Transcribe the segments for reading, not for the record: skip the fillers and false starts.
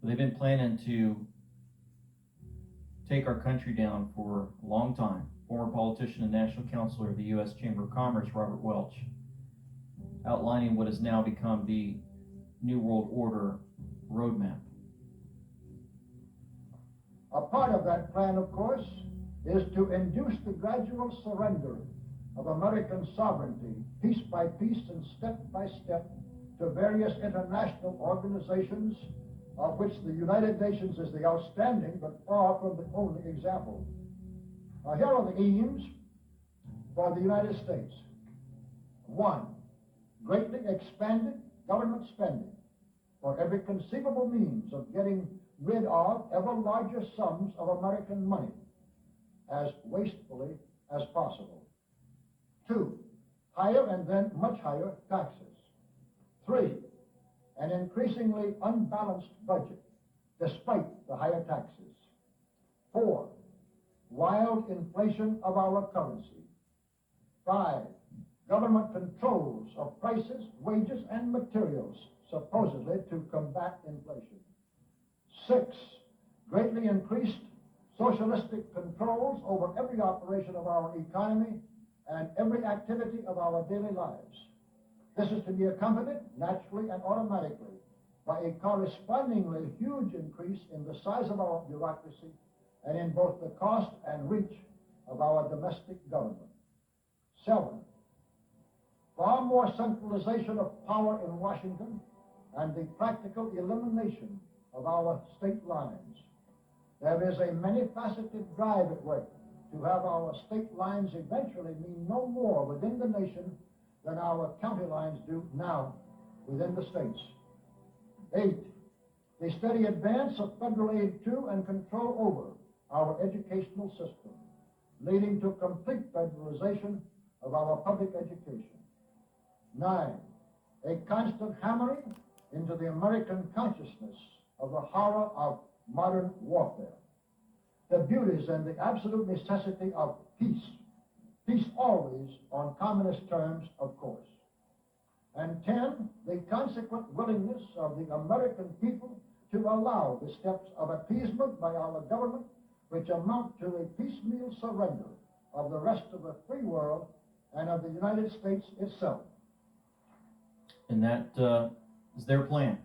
They've been planning to take our country down for a long time. Former politician and national counselor of the U.S. Chamber of Commerce, Robert Welch, outlining what has now become the New World Order roadmap. A part of that plan, of course, is to induce the gradual surrender of American sovereignty, piece by piece and step by step, to various international organizations, of which the United Nations is the outstanding but far from the only example. Now, here are the aims for the United States. 1. Greatly expanded government spending for every conceivable means of getting rid of ever larger sums of American money as wastefully as possible. 2. Higher and then much higher taxes. 3. An increasingly unbalanced budget despite the higher taxes. 4. Wild inflation of our currency. 5. Government controls of prices, wages, and materials, supposedly to combat inflation. 6. Greatly increased socialistic controls over every operation of our economy and every activity of our daily lives. This is to be accompanied, naturally and automatically, by a correspondingly huge increase in the size of our bureaucracy and in both the cost and reach of our domestic government. 7. Far more centralization of power in Washington and the practical elimination of our state lines. There is a many-faceted drive at work to have our state lines eventually mean no more within the nation than our county lines do now within the states. 8. The steady advance of federal aid to and control over our educational system, leading to complete federalization of our public education. 9. A constant hammering into the American consciousness of the horror of modern warfare, the beauties and the absolute necessity of peace. Peace always on communist terms, of course. And 10, the consequent willingness of the American people to allow the steps of appeasement by our government, which amount to a piecemeal surrender of the rest of the free world and of the United States itself. And that is their plan.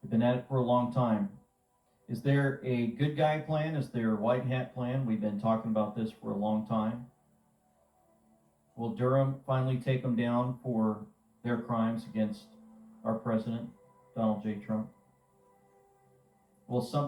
They've been at it for a long time. Is there a good guy plan? Is there a white hat plan? We've been talking about this for a long time. Will Durham finally take them down for their crimes against our president, Donald J. Trump? Will something